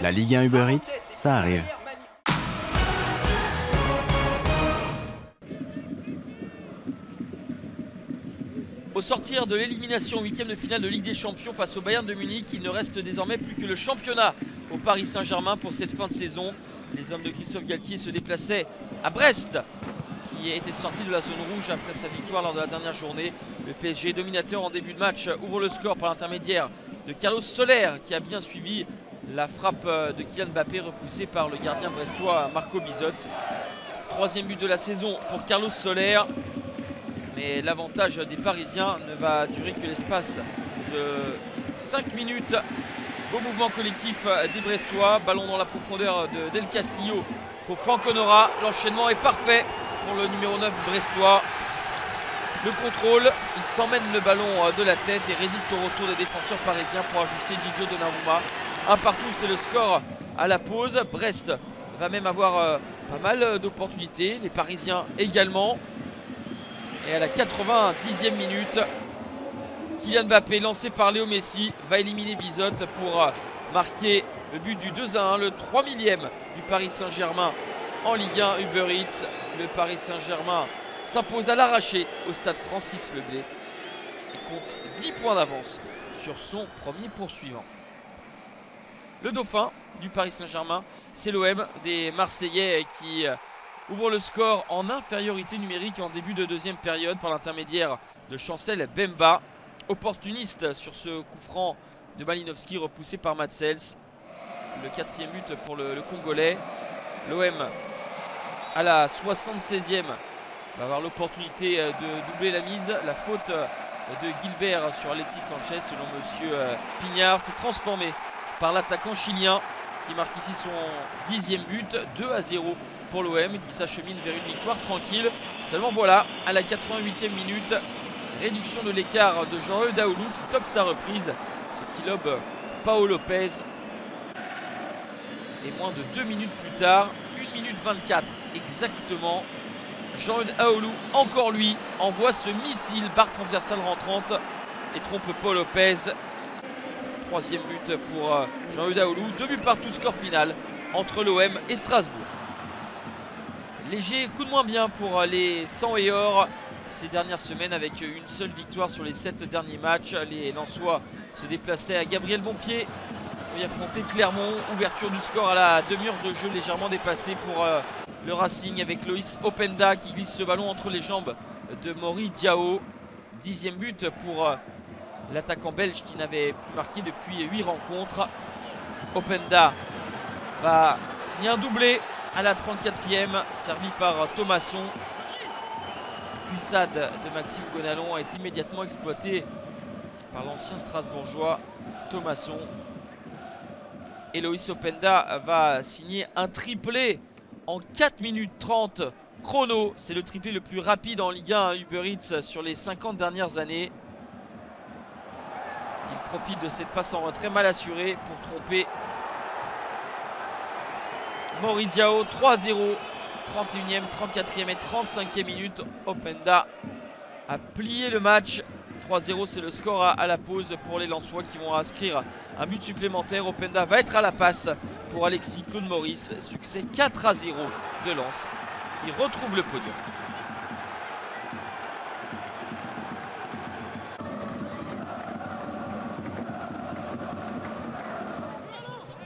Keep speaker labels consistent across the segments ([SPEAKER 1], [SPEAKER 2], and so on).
[SPEAKER 1] La Ligue 1 Uber Eats, ça arrive.
[SPEAKER 2] Au sortir de l'élimination en huitième de finale de Ligue des Champions face au Bayern de Munich, il ne reste désormais plus que le championnat au Paris Saint-Germain pour cette fin de saison. Les hommes de Christophe Galtier se déplaçaient à Brest, qui était sorti de la zone rouge après sa victoire lors de la dernière journée. Le PSG, dominateur en début de match, ouvre le score par l'intermédiaire de Carlos Soler, qui a bien suivi la frappe de Kylian Mbappé repoussée par le gardien brestois Marco Bizotte. Troisième but de la saison pour Carlos Soler. Mais l'avantage des Parisiens ne va durer que l'espace de 5 minutes. Beau mouvement collectif des Brestois. Ballon dans la profondeur de Del Castillo pour Franck Honora. L'enchaînement est parfait pour le numéro 9 brestois. Le contrôle, il s'emmène le ballon de la tête et résiste au retour des défenseurs parisiens pour ajuster Gigio Donnarumma. Un partout, c'est le score à la pause. Brest va même avoir pas mal d'opportunités. Les Parisiens également. Et à la 90e minute, Kylian Mbappé, lancé par Léo Messi, va éliminer Bizotte pour marquer le but du 2-1, le 3 millième du Paris Saint-Germain en Ligue 1 Uber Eats. Le Paris Saint-Germain s'impose à l'arraché au stade Francis Leblé et compte 10 points d'avance sur son premier poursuivant. Le dauphin du Paris Saint-Germain, c'est l'OM des Marseillais qui ouvre le score en infériorité numérique en début de deuxième période par l'intermédiaire de Chancel Bemba. Opportuniste sur ce coup franc de Malinowski repoussé par Matsels. Le quatrième but pour le Congolais. L'OM à la 76e va avoir l'opportunité de doubler la mise. La faute de Gilbert sur Alexis Sanchez selon monsieur Pignard s'est transformée par l'attaquant chilien qui marque ici son 10e but. 2-0 pour l'OM qui s'achemine vers une victoire tranquille. Seulement voilà, à la 88e minute, réduction de l'écart de Jean-Eudes Daoulou qui top sa reprise, ce qui lobe Pau Lopez. Et moins de 2 minutes plus tard, 1 minute 24 exactement, Jean-Eudes Daoulou, encore lui, envoie ce missile, barre transversale rentrante et trompe Pau Lopez. Troisième but pour Jean-Eudes Daoulou. 2 buts partout, score final entre l'OM et Strasbourg. Léger coup de moins bien pour les 100 et or ces dernières semaines avec une seule victoire sur les 7 derniers matchs. Les Lensois se déplaçaient à Gabriel Montpied pour y affronter Clermont. Ouverture du score à la demi-heure de jeu légèrement dépassée pour le Racing avec Loïs Openda qui glisse ce ballon entre les jambes de Mori Diao. 10e but pour l'attaquant belge qui n'avait plus marqué depuis 8 rencontres. Openda va signer un doublé à la 34e, servi par Thomasson. Glissade de Maxime Gonalon est immédiatement exploité par l'ancien Strasbourgeois Thomasson. Et Loïs Openda va signer un triplé en 4 minutes 30 chrono. C'est le triplé le plus rapide en Ligue 1 Uber Eats sur les 50 dernières années. Il profite de cette passe en retrait mal assurée pour tromper Mori Diao. 3-0, 31e, 34e et 35e minute. Openda a plié le match. 3-0, c'est le score à la pause pour les Lensois qui vont inscrire un but supplémentaire. Openda va être à la passe pour Alexis Claude Maurice. Succès 4-0 de Lens qui retrouve le podium.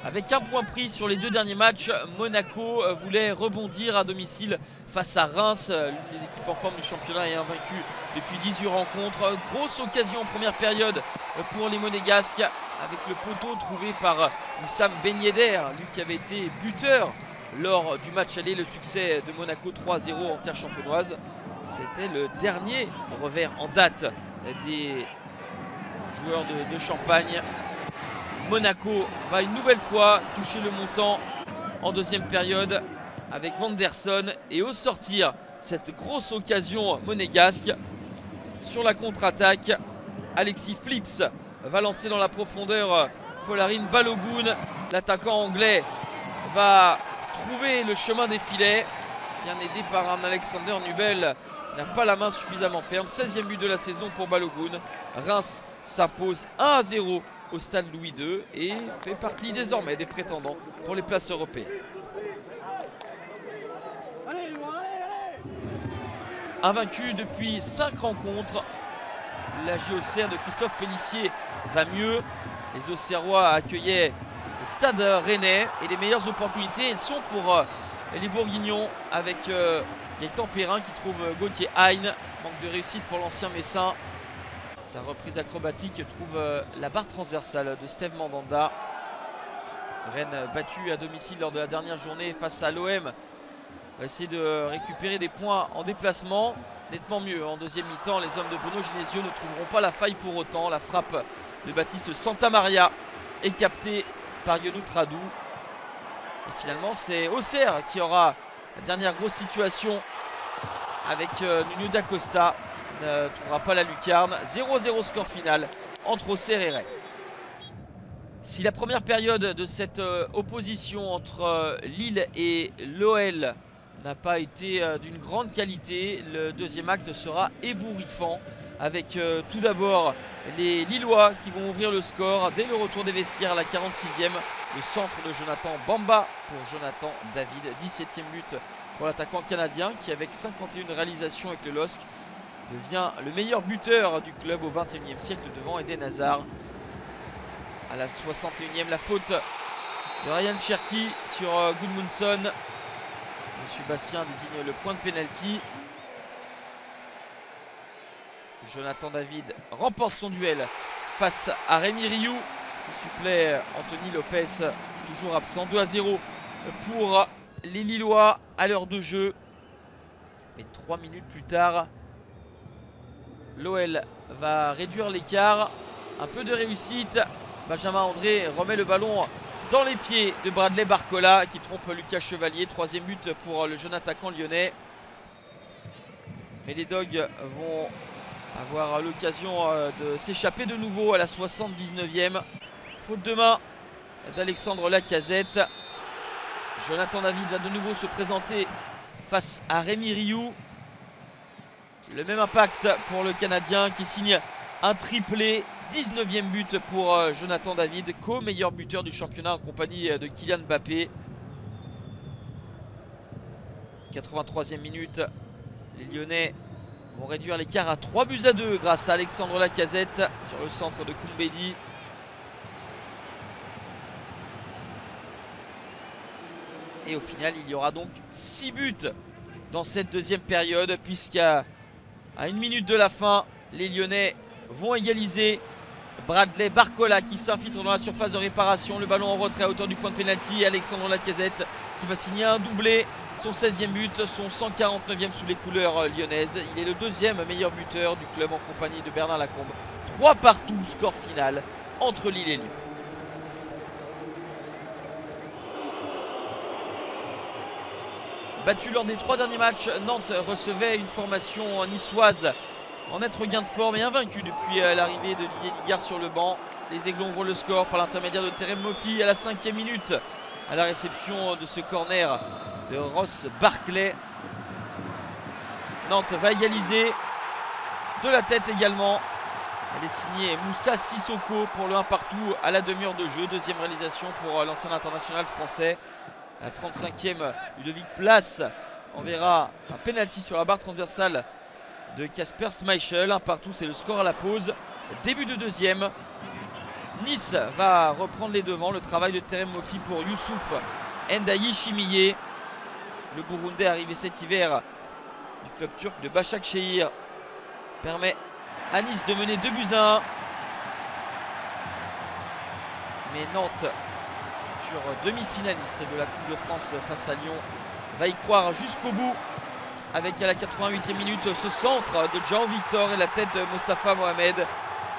[SPEAKER 2] Avec un point pris sur les 2 derniers matchs, Monaco voulait rebondir à domicile face à Reims. L'une des équipes en forme du championnat est invaincue depuis 18 rencontres. Grosse occasion en première période pour les Monégasques avec le poteau trouvé par Oussam Ben Yedder, lui qui avait été buteur lors du match aller. Le succès de Monaco 3-0 en terre champenoise. C'était le dernier revers en date des joueurs de Champagne. Monaco va une nouvelle fois toucher le montant en deuxième période avec Vanderson. Et au sortir de cette grosse occasion monégasque, sur la contre-attaque, Alexis Flips va lancer dans la profondeur Folarin Balogun. L'attaquant anglais va trouver le chemin des filets, bien aidé par un Alexander Nubel qui n'a pas la main suffisamment ferme. 16e but de la saison pour Balogun. Reims s'impose 1-0 au stade Louis II et fait partie désormais des prétendants pour les places européennes. Invaincu depuis 5 rencontres, la JOCR de Christophe Pélissier va mieux. Les Auxerrois accueillaient le stade rennais et les meilleures opportunités, elles sont pour les Bourguignons avec Gaëtan Perrin qui trouve Gauthier Hein. Manque de réussite pour l'ancien Messin. Sa reprise acrobatique trouve la barre transversale de Steve Mandanda. Rennes battu à domicile lors de la dernière journée face à l'OM. Va essayer de récupérer des points en déplacement. Nettement mieux en deuxième mi-temps. Les hommes de Bruno Genesio ne trouveront pas la faille pour autant. La frappe de Baptiste Santamaria est captée par Yonou Tradou. Et finalement, c'est Auxerre qui aura la dernière grosse situation avec Nuno D'Acosta. Qui ne trouvera pas la lucarne. 0-0 score final entre Auxerre et Rennes. Si la première période de cette opposition entre Lille et l'OL n'a pas été d'une grande qualité, le deuxième acte sera ébouriffant avec tout d'abord les Lillois qui vont ouvrir le score dès le retour des vestiaires à la 46e. Le centre de Jonathan Bamba pour Jonathan David, 17e but pour l'attaquant canadien qui avec 51 réalisations avec le LOSC devient le meilleur buteur du club au 21e siècle devant Eden Hazard. À la 61e, la faute de Ryan Cherki sur Gudmundsson. Monsieur Bastien désigne le point de pénalty. Jonathan David remporte son duel face à Rémi Rioux qui supplée Anthony Lopez, toujours absent. 2-0 pour les Lillois à l'heure de jeu. Mais 3 minutes plus tard, l'OL va réduire l'écart. Un peu de réussite. Benjamin André remet le ballon dans les pieds de Bradley Barcola qui trompe Lucas Chevalier. 3e but pour le jeune attaquant lyonnais. Mais les Dogs vont avoir l'occasion de s'échapper de nouveau à la 79e. Faute de main d'Alexandre Lacazette. Jonathan David va de nouveau se présenter face à Rémi Rioux. Le même impact pour le Canadien qui signe un triplé. 19e but pour Jonathan David, co-meilleur buteur du championnat en compagnie de Kylian Mbappé. 83e minute, les Lyonnais vont réduire l'écart à 3-2 grâce à Alexandre Lacazette sur le centre de Koumbedi. Et au final, il y aura donc 6 buts dans cette deuxième période puisqu'à 1 minute de la fin, les Lyonnais vont égaliser. Bradley Barcola qui s'infiltre dans la surface de réparation. Le ballon en retrait à hauteur du point de pénalty. Alexandre Lacazette qui va signer un doublé. Son 16e but, son 149e sous les couleurs lyonnaises. Il est le 2e meilleur buteur du club en compagnie de Bernard Lacombe. 3-3 score final entre Lille et Lyon. Battu lors des 3 derniers matchs, Nantes recevait une formation niçoise en net regain de forme et invaincu depuis l'arrivée de Didier Ligard sur le banc. Les Aiglons ouvrent le score par l'intermédiaire de Terem Moffi à la 5e minute à la réception de ce corner de Ross Barclay. Nantes va égaliser de la tête également. Elle est signée Moussa Sissoko pour le 1-1 à la demi-heure de jeu. Deuxième réalisation pour l'ancien international français. À la 35e, Ludovic Place enverra un penalty sur la barre transversale de Kasper Schmeichel. 1-1, c'est le score à la pause. Début de deuxième. Nice va reprendre les devants. Le travail de Terem Moffi pour Youssouf Ndaye Chimiye. Le Burundais arrivé cet hiver du club turc de Başakşehir permet à Nice de mener 2-1. Mais Nantes, futur demi-finaliste de la Coupe de France face à Lyon, va y croire jusqu'au bout. Avec à la 88e minute ce centre de Jean Victor et la tête de Mostafa Mohamed.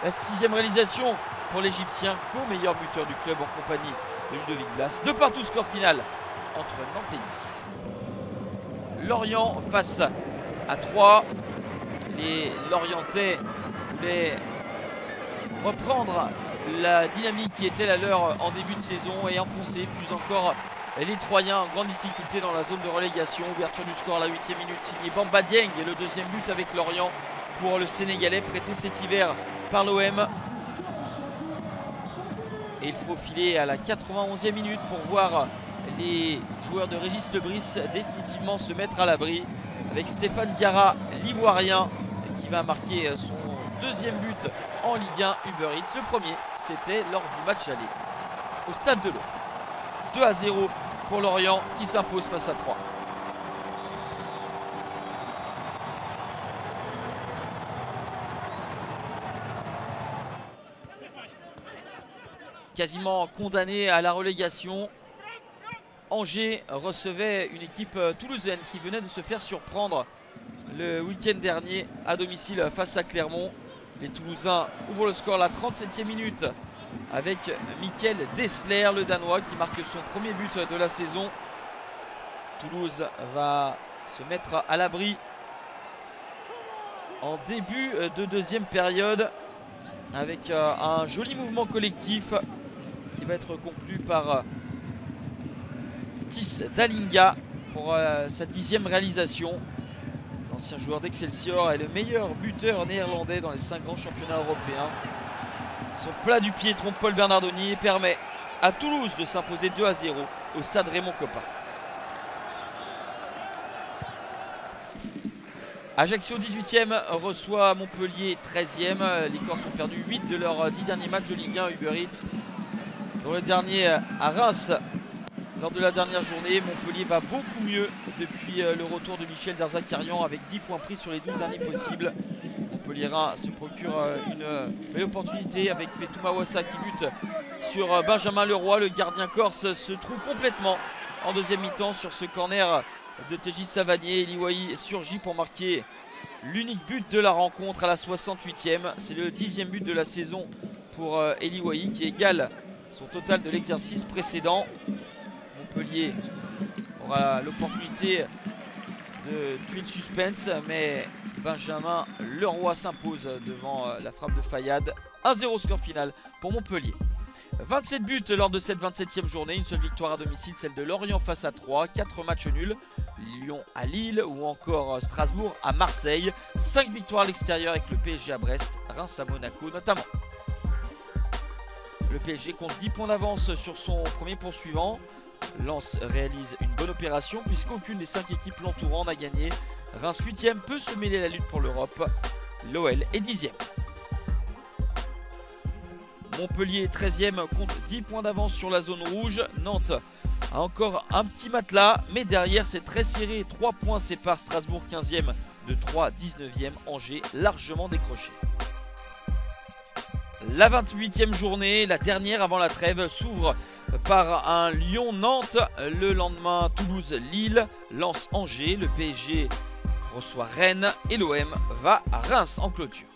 [SPEAKER 2] La 6e réalisation pour l'Égyptien, co-meilleur buteur du club en compagnie de Ludovic Blas. 2-2 score final entre Nantes et Nice. Lorient face à 3. Les Lorientais voulaient reprendre la dynamique qui était la leur en début de saison et enfoncer plus encore les Troyens en grande difficulté dans la zone de relégation. Ouverture du score à la 8e minute signé Bamba Dieng et le deuxième but avec Lorient pour le Sénégalais prêté cet hiver par l'OM. Et il faut filer à la 91e minute pour voir les joueurs de Régis Lebris définitivement se mettre à l'abri avec Stéphane Diarra, l'Ivoirien, qui va marquer son deuxième but en Ligue 1 Uber Eats. Le premier, c'était lors du match aller au Stade de l'Eau. 2-0 pour Lorient qui s'impose face à 3. Quasiment condamné à la relégation, Angers recevait une équipe toulousaine qui venait de se faire surprendre le week-end dernier à domicile face à Clermont. Les Toulousains ouvrent le score à la 37e minute avec Mikkel Dessler, le Danois, qui marque son premier but de la saison. Toulouse va se mettre à l'abri en début de deuxième période avec un joli mouvement collectif qui va être conclu par Tis Dalinga pour sa 10e réalisation. L'ancien joueur d'Excelsior est le meilleur buteur néerlandais dans les 5 grands championnats européens. Son plat du pied trompe Paul Bernardoni et permet à Toulouse de s'imposer 2-0 au stade Raymond Kopa. Ajaccio 18e reçoit Montpellier 13e. Les Corses ont perdu 8 de leurs 10 derniers matchs de Ligue 1 Uber Eats, dont le dernier à Reims lors de la dernière journée. Montpellier va beaucoup mieux depuis le retour de Michel Derzakarian avec 10 points pris sur les 12 derniers possibles. Montpellierin se procure une belle opportunité avec Fetou Mawassa qui bute sur Benjamin Leroy. Le gardien corse se trouve complètement en deuxième mi-temps sur ce corner de Tégis Savanier. Eliwaï surgit pour marquer l'unique but de la rencontre à la 68e. C'est le 10e but de la saison pour Eliwaï qui égale son total de l'exercice précédent. Montpellier aura l'opportunité de tuer le suspense, mais Benjamin Leroy s'impose devant la frappe de Fayad. 1-0 score final pour Montpellier. 27 buts lors de cette 27e journée, une seule victoire à domicile, celle de Lorient face à 3, 4 matchs nuls, Lyon à Lille ou encore Strasbourg à Marseille, 5 victoires à l'extérieur avec le PSG à Brest, Reims à Monaco notamment. Le PSG compte 10 points d'avance sur son premier poursuivant. Lens réalise une bonne opération puisqu'aucune des 5 équipes l'entourant n'a gagné. Reims 8e peut se mêler à la lutte pour l'Europe. L'OL est 10e. Montpellier 13e compte 10 points d'avance sur la zone rouge. Nantes a encore un petit matelas, mais derrière c'est très serré. 3 points séparent Strasbourg 15e de 3 19e. Angers largement décroché. La 28e journée, la dernière avant la trêve, s'ouvre par un Lyon-Nantes. Le lendemain, Toulouse-Lille, Lens-Angers. Le PSG reçoit Rennes et l'OM va à Reims en clôture.